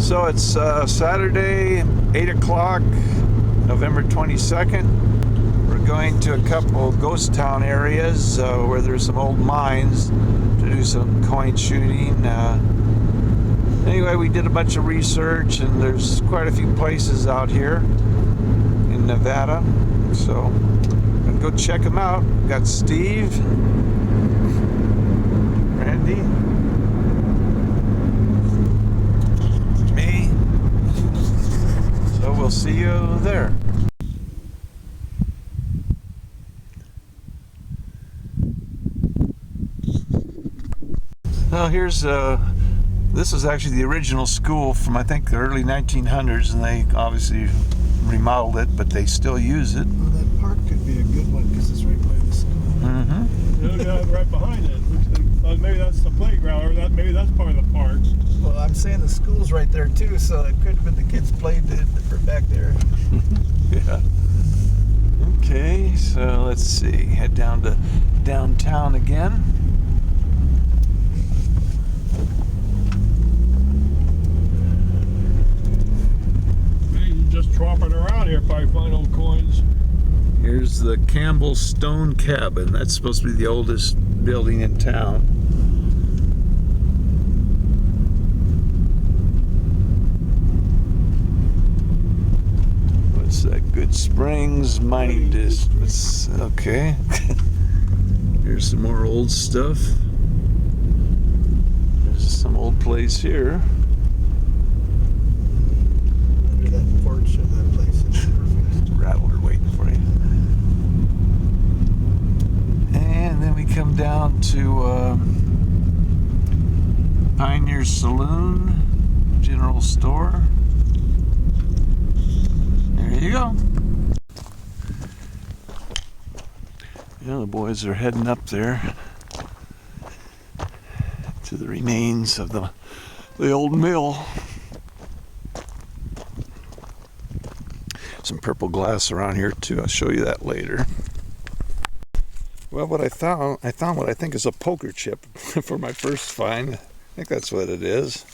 So it's Saturday, 8 o'clock, November 22nd. We're going to a couple ghost town areas where there's some old mines to do some coin shooting. Anyway, we did a bunch of research, and there's quite a few places out here in Nevada. So I'm going to go check them out. We've got Steve, Randy, me. So we'll see you there. Well, here's this is actually the original school from, I think, the early 1900s, and they obviously remodeled it, but they still use it. Well, that park could be a good one because it's right by the school. Mm-hmm. Yeah, right behind it. Maybe that's the playground, or maybe that's part of the park. Well, I'm saying the school's right there too, so it could have been the kids played back there. Yeah. Okay, so let's see. Head down to downtown again. Just tromping around here, probably find old coins. Here's the Campbell Stone Cabin. That's supposed to be the oldest building in town. What's that? Good Springs Mining District. Okay. Here's some more old stuff. There's some old place here. That porch of that place is perfect. Rattler waiting for you. And then we come down to Pioneer Saloon, General Store. There you go. Yeah, the boys are heading up there to the remains of the old mill. Some purple glass around here too. I'll show you that later. Well, what I found what I think is a poker chip for my first find. I think that's what it is.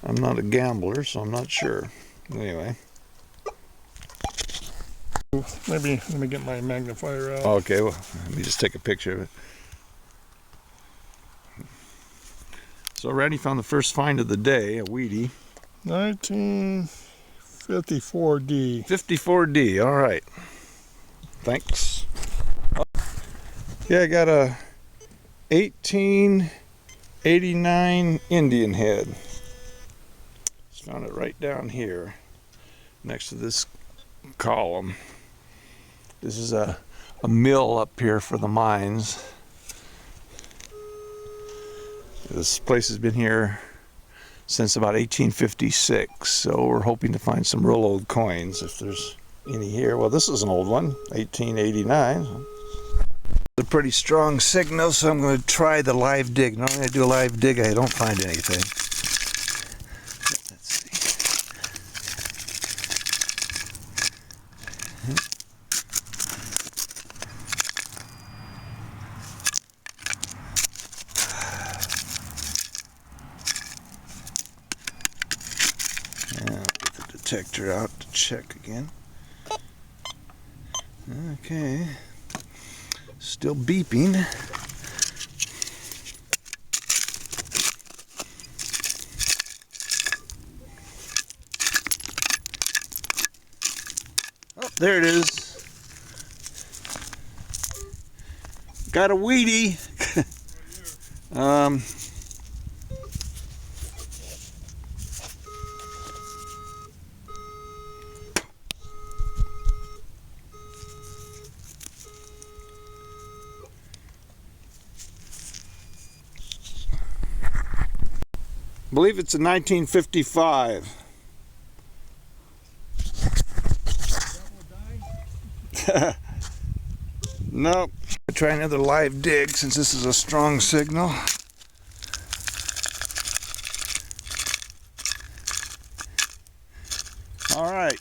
I'm not a gambler, so I'm not sure. Anyway. Maybe let me get my magnifier out. Okay, well, let me just take a picture of it. So Randy found the first find of the day, a Wheatie. 1954D. 54D, all right. Thanks. Yeah, I got a 1889 Indian head. Just found it right down here next to this column. This is a mill up here for the mines. This place has been here since about 1856, so we're hoping to find some real old coins if there's any here. Well, this is an old one, 1889. It's a pretty strong signal, so I'm going to try the live dig. Normally when I do a live dig, I don't find anything. Let's see. Detector out to check again. Okay, still beeping. Oh, there it is. Got a Wheatie. I believe it's a 1955. Nope. I'll try another live dig since this is a strong signal. All right.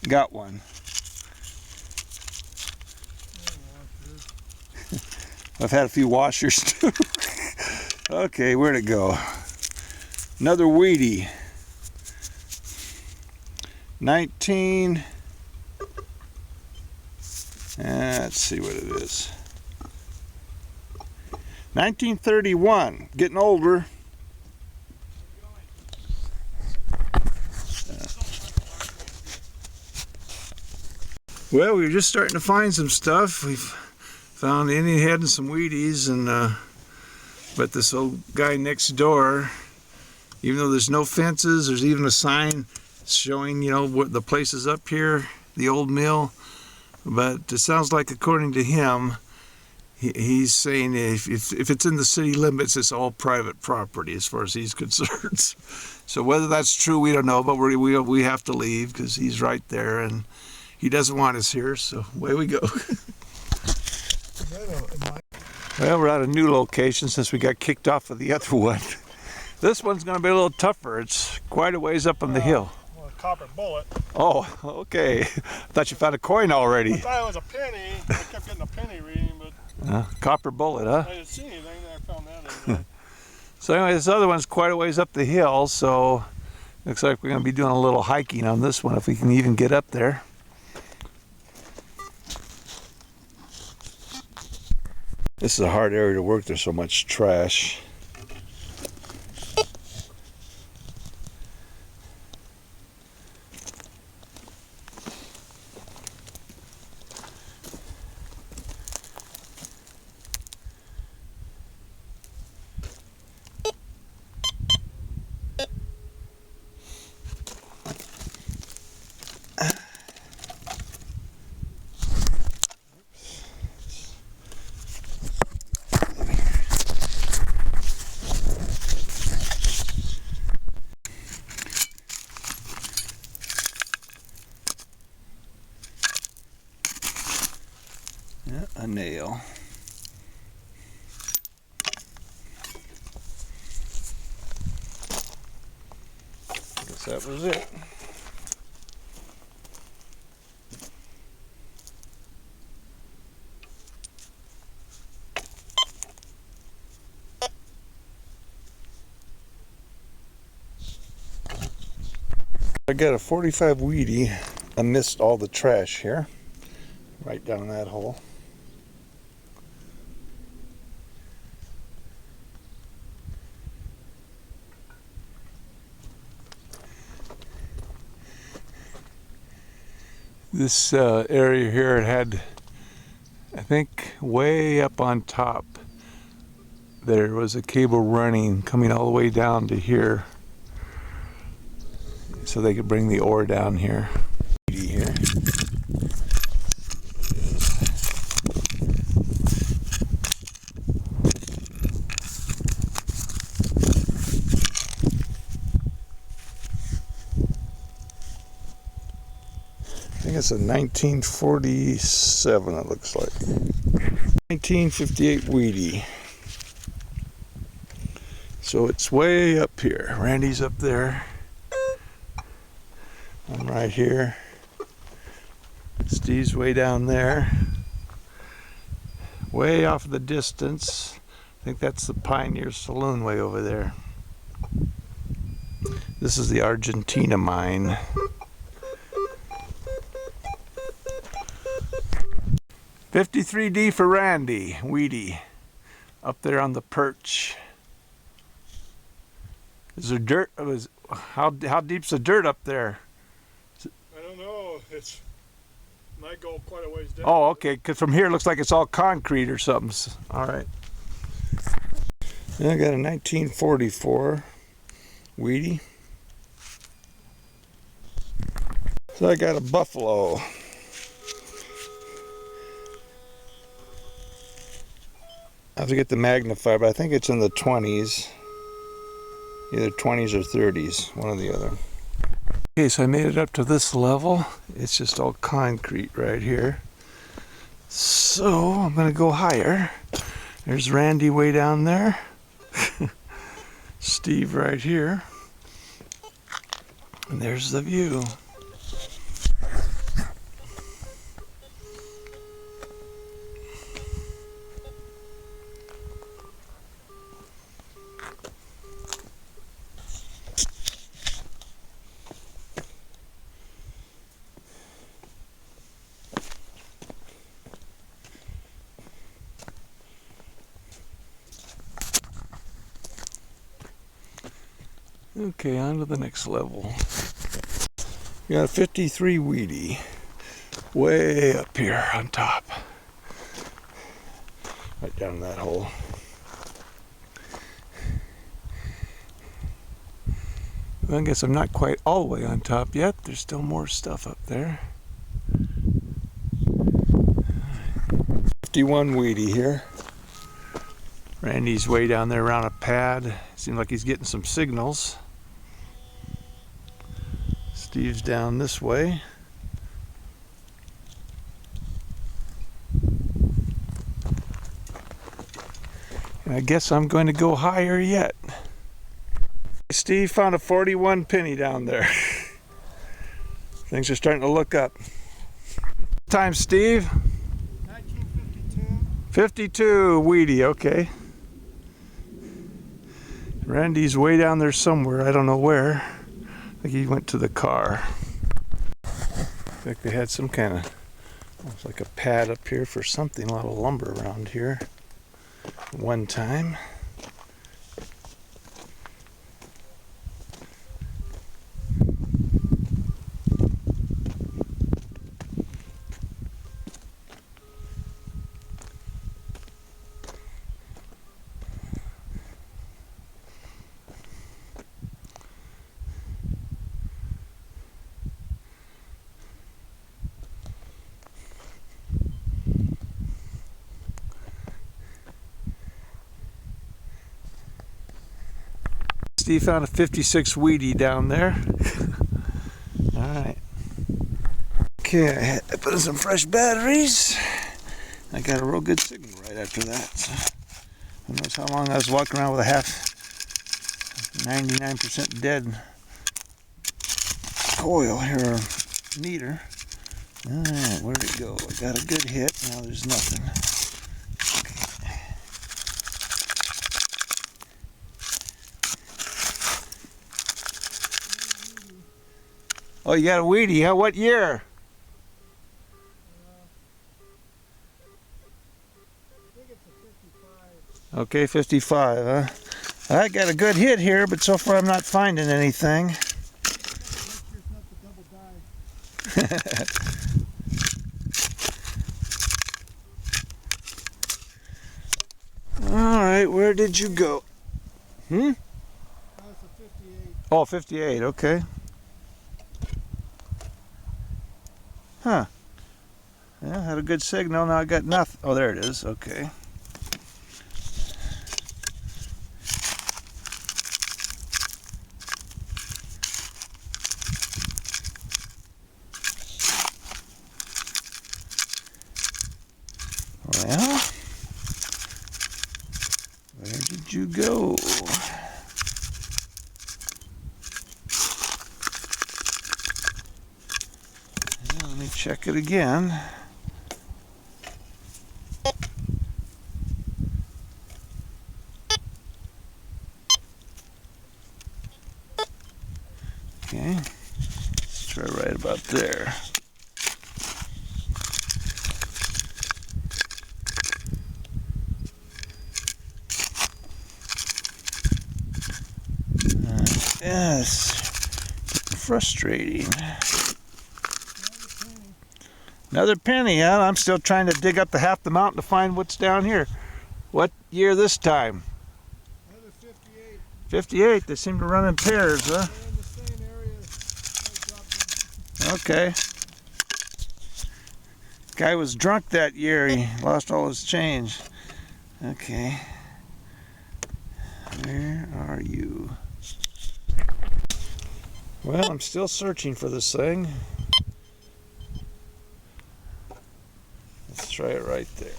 Got one. I've had a few washers too. Okay, where'd it go? Another weedy. 19. Let's see what it is. 1931. Getting older. Well, we were just starting to find some stuff. We've found the Indian head and some Wheaties, and but this old guy next door, even though there's no fences, there's even a sign showing, you know, what the place is up here, the old mill. But it sounds like, according to him, he's saying if it's in the city limits, it's all private property as far as he's concerned. So whether that's true, we don't know, but we have to leave because he's right there and he doesn't want us here, so away we go. Well, we're at a new location since we got kicked off of the other one. This one's going to be a little tougher. It's quite a ways up on the hill. Well, a copper bullet. Oh, okay. I thought you found a coin already. I thought it was a penny. I kept getting a penny reading, but Copper bullet, huh? I didn't see anything. I found that anyway. So anyway, this other one's quite a ways up the hill, so looks like we're going to be doing a little hiking on this one if we can even get up there. This is a hard area to work. There's so much trash. Yeah, a nail. Guess that was it. I got a 45 weedy amidst all the trash here, right down that hole. This area here, it had, I think, way up on top, there was a cable running coming all the way down to here, so they could bring the ore down here. Here. I think it's a 1947, it looks like. 1958 weedy. So it's way up here. Randy's up there. I'm right here. Steve's way down there. Way off in the distance, I think that's the Pioneer Saloon way over there. This is the Argentina mine. $53D for Randy, weedy, up there on the perch. Is there dirt? How deep's the dirt up there? I don't know. It might go quite a ways down. Oh, okay, because from here it looks like it's all concrete or something. All right. I got a 1944 weedy. So I got a buffalo. I have to get the magnifier, but I think it's in the 20s. Either 20s or 30s, one or the other. Okay, so I made it up to this level. It's just all concrete right here. So I'm gonna go higher. There's Randy way down there. Steve right here. And there's the view. Okay, on to the next level. We got a 53 weedy way up here on top. Right down in that hole. Well, I guess I'm not quite all the way on top yet. There's still more stuff up there. 51 weedy here. Randy's way down there around a pad. Seems like he's getting some signals. Steve's down this way. And I guess I'm going to go higher yet. Steve found a 41 penny down there. Things are starting to look up. Time, Steve? 1952. 52 weedy, okay. Randy's way down there somewhere, I don't know where. I think he went to the car. Looks like they had some kind of, looks like a pad up here for something, a lot of lumber around here. One time. Steve found a 56 weedy down there. Alright. Okay, I put in some fresh batteries. I got a real good signal right after that. So who knows how long I was walking around with a 99% dead coil here, meter. Alright, where'd it go? I got a good hit. Now there's nothing. Oh, you got a weedy, huh? What year? I think it's a 55. Okay, 55, huh? I got a good hit here, but so far I'm not finding anything. Make sure it's not the double die. Alright, where did you go? That's a 58. Oh, 58, okay. Huh. Yeah, had a good signal, now I got nothing. Oh, there it is, okay. Well, where did you go? Let me check it again. Okay, let's try right about there. Yes, getting frustrating. Another penny, huh? I'm still trying to dig up the half the mountain to find what's down here. What year this time? Another 58. 58. They seem to run in pairs, huh? They're in the same area. Okay. Guy was drunk that year. He lost all his change. Okay. Where are you? Well, I'm still searching for this thing. Let's try it right there.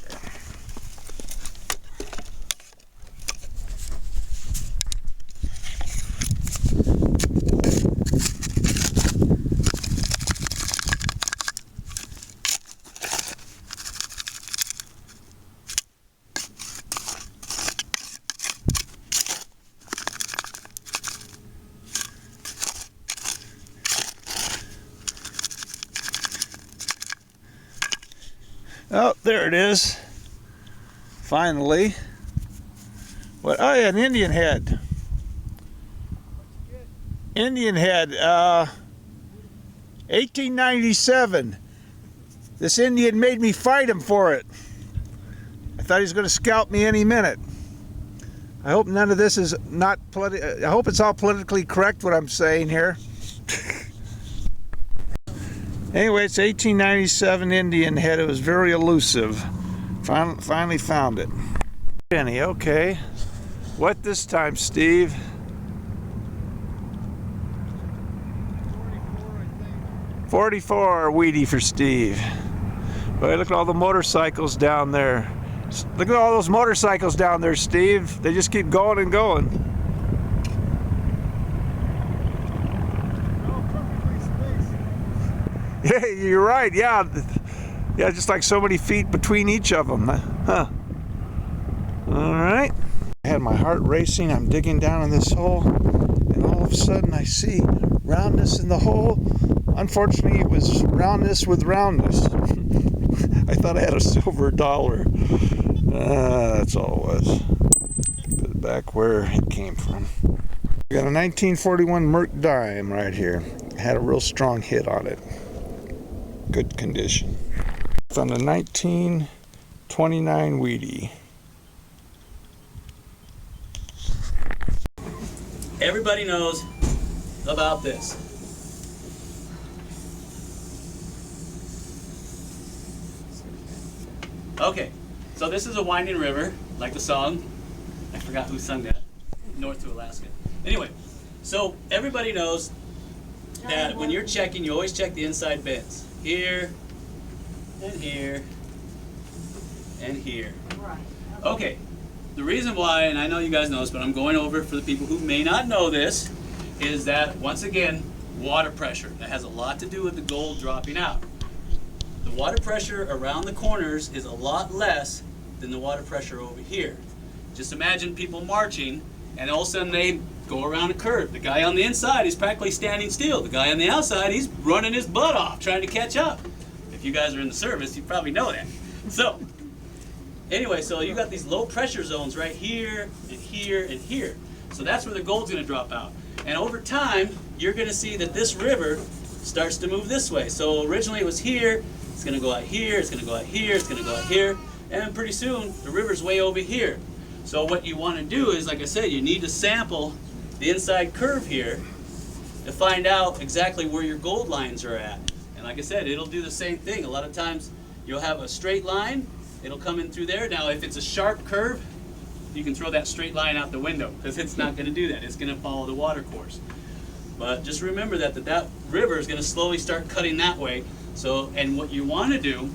Oh, there it is. Finally. What? Oh, yeah, an Indian head. What'd you get? Indian Head, 1897. This Indian made me fight him for it. I thought he was going to scalp me any minute. I hope none of this is not I hope it's all politically correct what I'm saying here. Anyway, it's 1897 Indian Head. It was very elusive. Finally found it. Penny, okay. What this time, Steve? 44 weedy for Steve. Boy, look at all the motorcycles down there. Look at all those motorcycles down there, Steve. They just keep going and going. Yeah, you're right. Yeah, just like so many feet between each of them. Huh. All right. I had my heart racing. I'm digging down in this hole, and all of a sudden I see roundness in the hole. Unfortunately, it was roundness with roundness. I thought I had a silver dollar. That's all it was. Put it back where it came from. We got a 1941 Merc dime right here. Had a real strong hit on it. Good condition. It's on the 1929 Wheatie. Everybody knows about this. Okay, so this is a winding river, like the song. I forgot who sung that. North to Alaska. Anyway, so everybody knows that when you're checking, you always check the inside bends. Here, and here, and here. Okay, the reason why, and I know you guys know this, but I'm going over it for the people who may not know this, is that, once again, water pressure. That has a lot to do with the gold dropping out. The water pressure around the corners is a lot less than the water pressure over here. Just imagine people marching, and all of a sudden they go around a curve. The guy on the inside is practically standing still. The guy on the outside, he's running his butt off, trying to catch up. If you guys are in the service, you probably know that. So, anyway, so you got these low pressure zones right here, and here, and here. So that's where the gold's gonna drop out. And over time, you're gonna see that this river starts to move this way. So originally it was here, it's gonna go out here, it's gonna go out here, it's gonna go out here, and pretty soon the river's way over here. So what you wanna do is, like I said, you need to sample the inside curve here to find out exactly where your gold lines are at. And like I said, it'll do the same thing. A lot of times you'll have a straight line, it'll come in through there. Now if it's a sharp curve, you can throw that straight line out the window, because it's not gonna do that. It's gonna follow the water course. But just remember that river is gonna slowly start cutting that way. So, and what you wanna do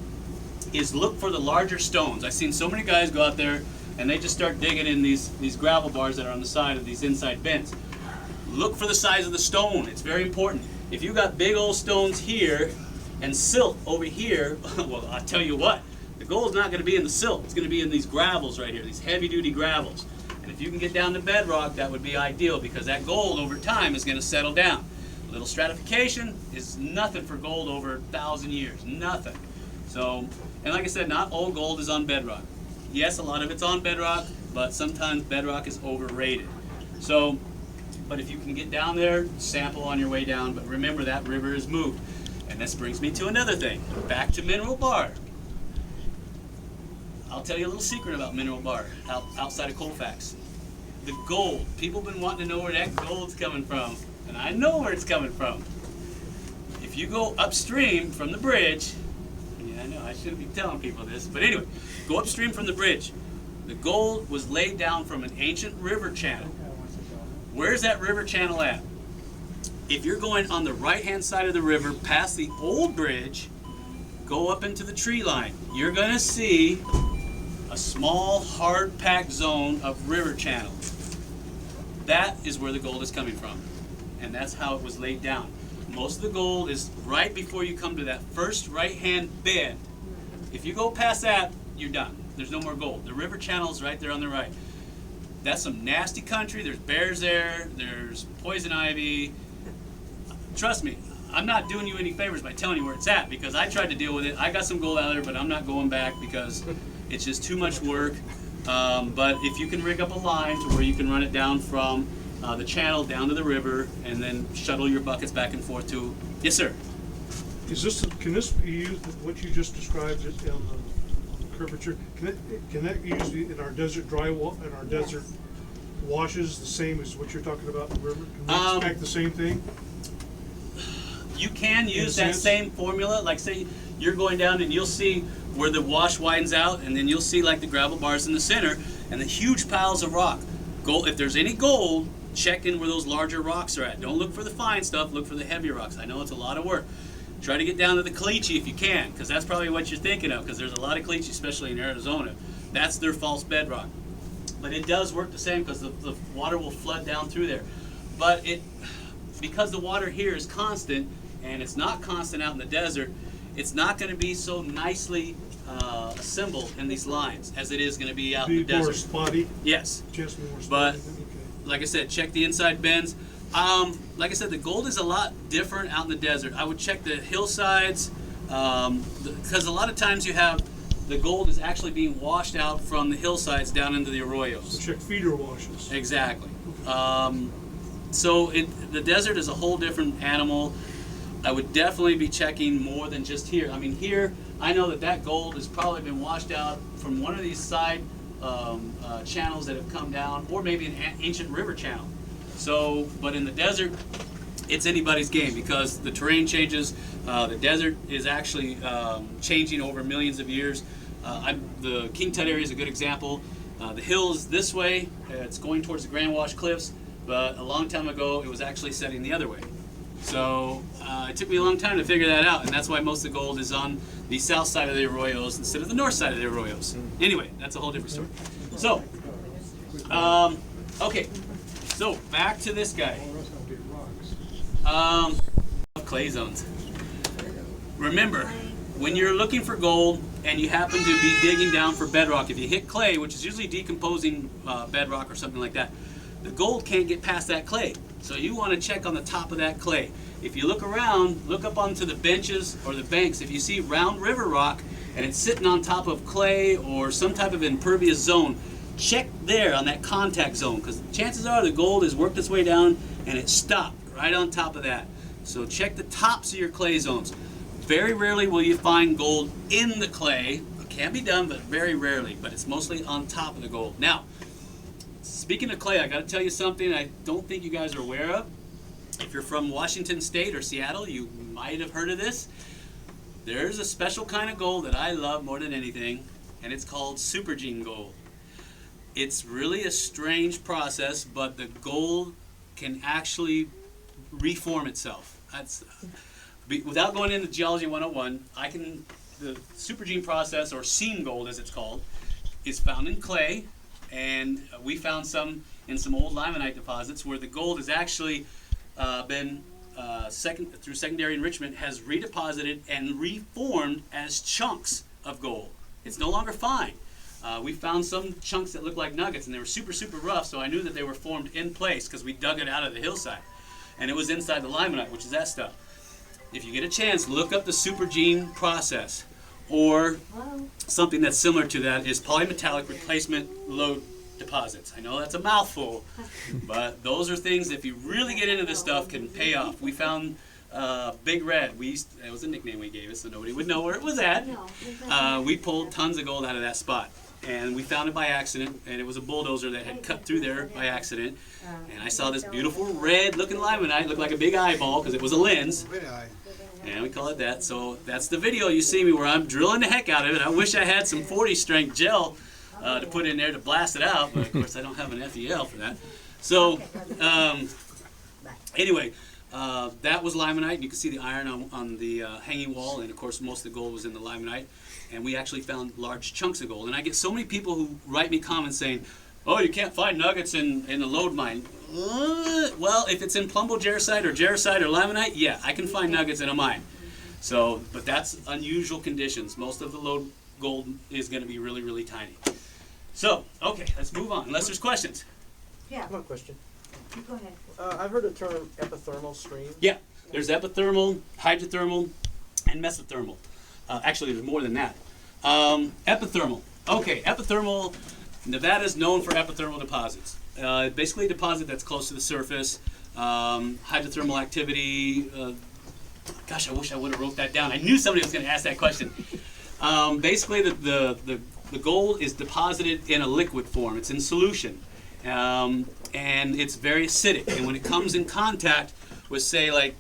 is look for the larger stones. I've seen so many guys go out there and they just start digging in these gravel bars that are on the side of these inside bends. Look for the size of the stone. It's very important. If you got big old stones here and silt over here, well, I'll tell you what, the gold's not going to be in the silt. It's going to be in these gravels right here, these heavy-duty gravels. And if you can get down to bedrock, that would be ideal, because that gold over time is going to settle down. A little stratification is nothing for gold over 1,000 years, nothing. So, and like I said, not all gold is on bedrock. Yes, a lot of it's on bedrock, but sometimes bedrock is overrated. So, but if you can get down there, sample on your way down, but remember that river is moved. And this brings me to another thing, back to mineral bar. I'll tell you a little secret about mineral bar, outside of Colfax. The gold, people have been wanting to know where that gold's coming from, and I know where it's coming from. If you go upstream from the bridge, yeah, I know, I shouldn't be telling people this, but anyway, go upstream from the bridge. The gold was laid down from an ancient river channel. Where's that river channel at? If you're going on the right-hand side of the river, past the old bridge, go up into the tree line. You're gonna see a small, hard-packed zone of river channel. That is where the gold is coming from, and that's how it was laid down. Most of the gold is right before you come to that first right-hand bend. If you go past that, you're done. There's no more gold. The river channel is right there on the right. That's some nasty country. There's bears there. There's poison ivy. Trust me, I'm not doing you any favors by telling you where it's at, because I tried to deal with it. I got some gold out of there, but I'm not going back because it's just too much work. But if you can rig up a line to where you can run it down from the channel down to the river, and then shuttle your buckets back and forth to. Yes, sir. Can this be used, what you just described on the curvature, can that be used in our desert in our desert washes the same as what you're talking about in the river? Can we expect the same thing? You can use that same formula. Like say you're going down and you'll see where the wash widens out, and then you'll see like the gravel bars in the center and the huge piles of rock. Gold, if there's any gold, check in where those larger rocks are at. Don't look for the fine stuff, look for the heavier rocks. I know it's a lot of work. Try to get down to the caliche if you can, because that's probably what you're thinking of, because there's a lot of caliche, especially in Arizona. That's their false bedrock. But it does work the same, because the water will flood down through there. But because the water here is constant, and it's not constant out in the desert, it's not going to be so nicely assembled in these lines as it is going to be out in the desert. More spotty? Yes. Just more spotty. But Okay. like I said, check the inside bends. Like I said, the gold is a lot different out in the desert. I would check the hillsides, because a lot of times you have the gold is actually being washed out from the hillsides down into the arroyos. So check feeder washes. Exactly. So the desert is a whole different animal. I would definitely be checking more than just here. I mean, here, I know that gold has probably been washed out from one of these side channels that have come down, or maybe an ancient river channel. So, but in the desert, it's anybody's game, because the terrain changes. The desert is actually changing over millions of years. The King Tut area is a good example. The hill is this way. It's going towards the Grand Wash Cliffs, but a long time ago, it was actually setting the other way. So it took me a long time to figure that out, and that's why most of the gold is on the south side of the arroyos instead of the north side of the arroyos. Anyway, that's a whole different story. So, okay, so back to this guy. Clay zones. Remember, when you're looking for gold and you happen to be digging down for bedrock, if you hit clay, which is usually decomposing bedrock or something like that, the gold can't get past that clay. So you want to check on the top of that clay. If you look around, look up onto the benches or the banks, if you see round river rock and it's sitting on top of clay or some type of impervious zone, check there on that contact zone, because chances are the gold has worked its way down and it stopped right on top of that. So check the tops of your clay zones. Very rarely will you find gold in the clay. It can be done, but very rarely. But it's mostly on top of the gold. Now, speaking of clay, I got to tell you something I don't think you guys are aware of. If you're from Washington State or Seattle, you might have heard of this. There's a special kind of gold that I love more than anything, and it's called supergene gold. It's really a strange process, but the gold can actually reform itself. Without going into Geology 101, the supergene process, or seam gold as it's called, is found in clay, and we found some in some old limonite deposits where the gold has actually been through secondary enrichment, has redeposited and reformed as chunks of gold. It's no longer fine. We found some chunks that looked like nuggets, and they were super, super rough, so I knew that they were formed in place because we dug it out of the hillside. And it was inside the limonite, which is that stuff. If you get a chance, look up the supergene process. Or something that's similar to that is polymetallic replacement lode deposits. I know that's a mouthful, but those are things, if you really get into this stuff, can pay off. We found Big Red. That was a nickname we gave it, so nobody would know where it was at. We pulled tons of gold out of that spot. And we found it by accident, and it was a bulldozer that had cut through there by accident. And I saw this beautiful red-looking limonite, looked like a big eyeball because it was a lens. And we call it that. So that's the video you see me where I'm drilling the heck out of it. I wish I had some 40 strength gel to put in there to blast it out, but of course I don't have an FEL for that. So anyway, that was limonite. You can see the iron on the hanging wall, and of course most of the gold was in the limonite. And we actually found large chunks of gold. And I get so many people who write me comments saying, oh, you can't find nuggets in the lode mine. Well, if it's in plumbo jarosite or limonite, yeah, I can find nuggets in a mine. So, but that's unusual conditions. Most of the lode gold is going to be really, really tiny. So, okay, let's move on, unless there's questions. Yeah, I have a question. go ahead. I've heard the term epithermal stream. Yeah, there's epithermal, hydrothermal, and mesothermal. Actually, there's more than that. Epithermal. Okay, epithermal. Nevada's known for epithermal deposits. basically a deposit that's close to the surface. Hydrothermal activity. Gosh, I wish I would have wrote that down. I knew somebody was going to ask that question. Basically, the gold is deposited in a liquid form. It's in solution, and it's very acidic. And when it comes in contact with, say, like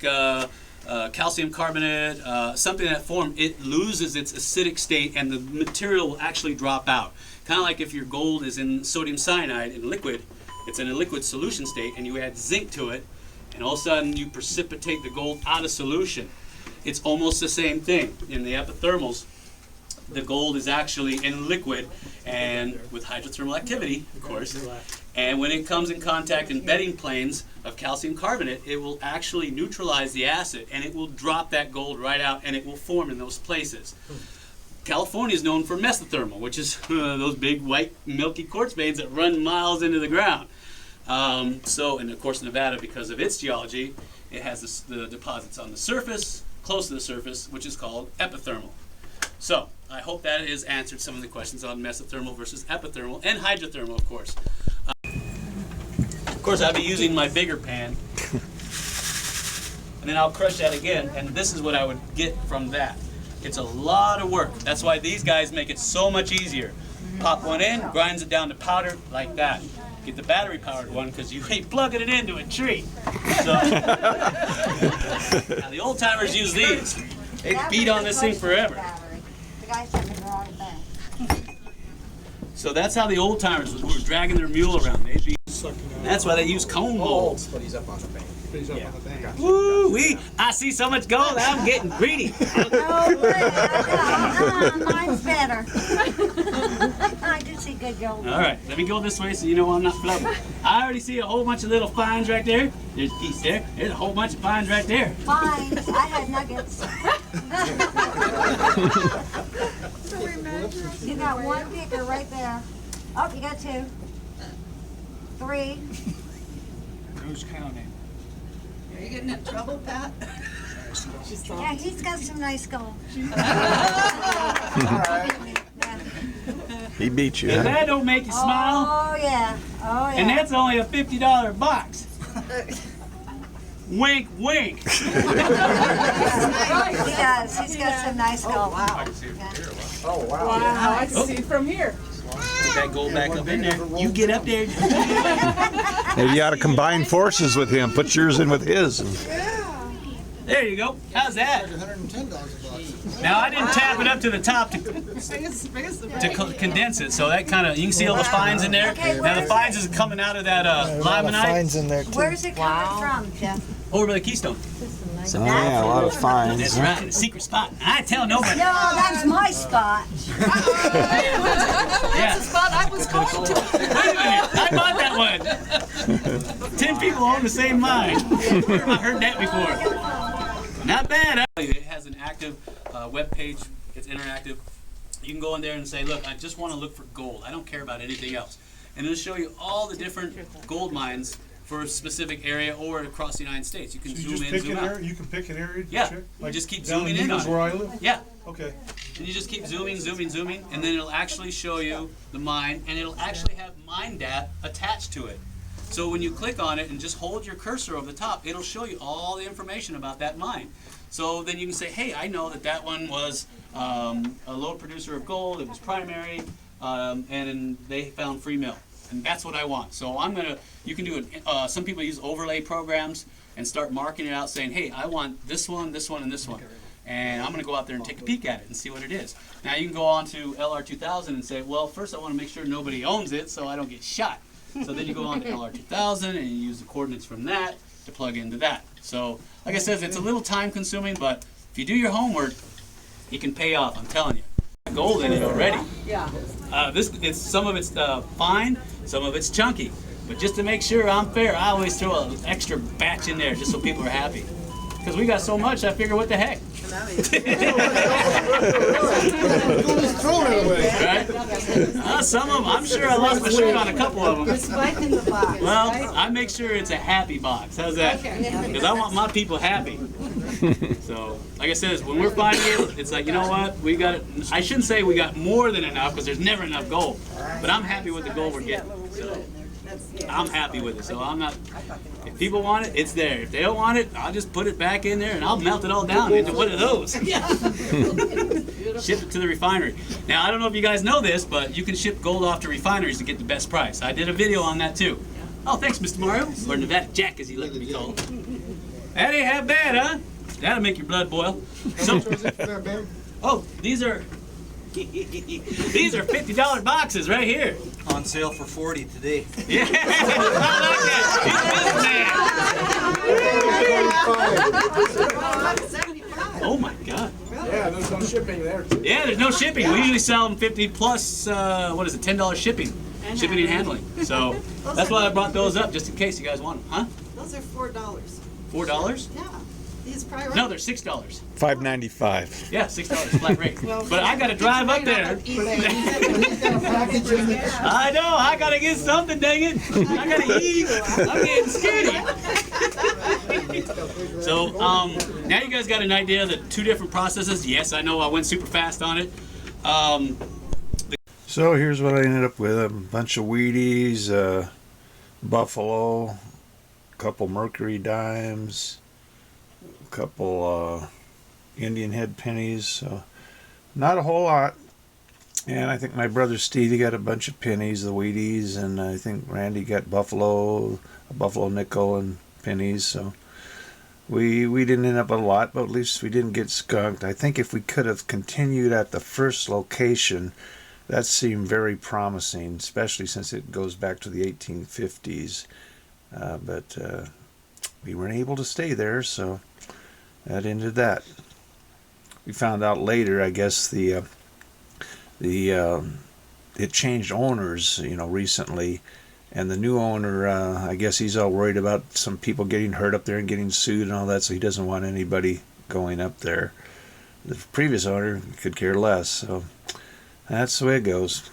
calcium carbonate, something in that form, it loses its acidic state, and the material will actually drop out. Kind of like if your gold is in sodium cyanide in liquid, it's in a liquid solution state, and you add zinc to it, and all of a sudden you precipitate the gold out of solution. It's almost the same thing. In the epithermals, the gold is actually in liquid and with hydrothermal activity, of course. And when it comes in contact in bedding planes of calcium carbonate, it will actually neutralize the acid, and it will drop that gold right out, and it will form in those places. California is known for mesothermal, which is those big white milky quartz veins that run miles into the ground. And of course Nevada, because of its geology, it has the deposits on the surface, close to the surface, which is called epithermal. So I hope that has answered some of the questions on mesothermal versus epithermal, and hydrothermal, of course. Of course, I'll be using my bigger pan, and then I'll crush that again, and this is what I would get from that. It's a lot of work. That's why these guys make it so much easier. Pop one in, grinds it down to powder like that. Get the battery-powered one because you ain't plugging it into a tree. So, now the old-timers use these. They beat on this thing forever. The guy said the wrong thing. So that's how the old-timers were dragging their mule around. They'd be, that's why they use cone molds. But he's up on the bank. Woo-wee! I see so much gold, I'm getting greedy. Mine's better. I do see good gold. All right, let me go this way so you know I'm not flubbing. I already see a whole bunch of little fines right there. There's a piece there. There's a whole bunch of fines right there. Fines. I had nuggets. You got one picker right there. Oh, you got two. Three. Who's counting? Are you getting in trouble, Pat? Yeah, he's got some nice gold. He beat you, If huh? that don't make you smile, Oh yeah. Oh yeah. and that's only a $50 box. Wink, wink. He does. He's got some nice gold. Wow. Oh, wow. Wow, I can see it from here. Put that gold back up in there. You get up there. Maybe you ought to combine forces with him. Put yours in with his. There you go. How's that? $110 a box. Now I didn't tap it up to the top to condense it, so that kind of, you can see all the fines in there. Okay, Now the where's fines is coming out of that limonite Fines in there too. Where's it coming from, Jeff? over by the Keystone. Oh, yeah, a lot of fines. That's right, a secret spot. I tell nobody. No, that's my spot. Yeah. That's the spot I was going to. Wait a minute, I bought that one. 10 people own the same mine. I've heard that before. Not bad. It has an active web page. It's interactive. You can go in there and say, look, I just want to look for gold. I don't care about anything else. And it'll show you all the different gold mines for a specific area or across the United States. You can So you zoom just in, pick zoom an out. area, you can pick an area to Yeah, check? you just keep down zooming in Needles on where it. I live? Yeah. Okay. And you just keep zooming, zooming, zooming, and then it'll actually show you the mine, and it'll actually have mine dat attached to it. So when you click on it and just hold your cursor over the top, it'll show you all the information about that mine. So then you can say, hey, I know that that one was a low producer of gold, it was primary, and they found free mill. And that's what I want. So I'm gonna, you can do it, some people use overlay programs and start marking it out saying, hey, I want this one, this one, and this one. And I'm gonna go out there and take a peek at it and see what it is. Now you can go on to LR2000 and say, well, first I wanna make sure nobody owns it so I don't get shot. So then you go on to LR2000 and you use the coordinates from that to plug into that. So, like I said, it's a little time consuming, but if you do your homework, it can pay off, I'm telling you. Gold in it already. Yeah. It's some of it's fine, some of it's chunky. But just to make sure I'm fair, I always throw an extra batch in there just so people are happy. Because we got so much, I figure, what the heck? Right? Some of them, I'm sure I lost my shirt on a couple of them. It's right in the box. Well, right? I make sure it's a happy box. How's that? Because I want my people happy. So, like I said, when we're finding it, it's like, you know what? We got. I shouldn't say we got more than enough because there's never enough gold. But I'm happy with the gold we're getting. So, I'm happy with it. So I'm not. If people want it, it's there. If they don't want it, I'll just put it back in there and I'll melt it all down into one of those. Ship it to the refinery. Now I don't know if you guys know this, but you can ship gold off to refineries to get the best price. I did a video on that too. Oh, thanks, Mr. Mario, or Nevada Jack, as he likes to be called. That ain't half bad, huh? That'll make your blood boil. So, oh, these are $50 boxes right here. On sale for 40 today. Yeah, I like that. Oh my God. Yeah, there's no shipping there. Yeah, there's no shipping. We usually sell them 50 plus. What is it? $10 shipping, shipping and handling. So that's why I brought those up, just in case you guys want them, huh? Those are $4. $4? Yeah. These probably. No, they're $6. $5.95. Yeah, $6 flat rate. But I gotta drive up there. I know, I gotta get something, dang it. I gotta eat. I'm getting scared. So, now you guys got an idea of the two different processes. Yes, I know I went super fast on it. So here's what I ended up with: a bunch of Wheaties, Buffalo, a couple Mercury dimes, a couple Indian head pennies. So not a whole lot. And I think my brother Stevie got a bunch of pennies, the Wheaties, and I think Randy got Buffalo, a Buffalo nickel and pennies. So we didn't end up with a lot, but at least we didn't get skunked. I think if we could have continued at the first location, that seemed very promising, especially since it goes back to the 1850s. But we weren't able to stay there, so that ended that. We found out later, I guess it changed owners, recently, and the new owner, I guess he's all worried about some people getting hurt up there and getting sued and all that, so he doesn't want anybody going up there. The previous owner could care less, so that's the way it goes.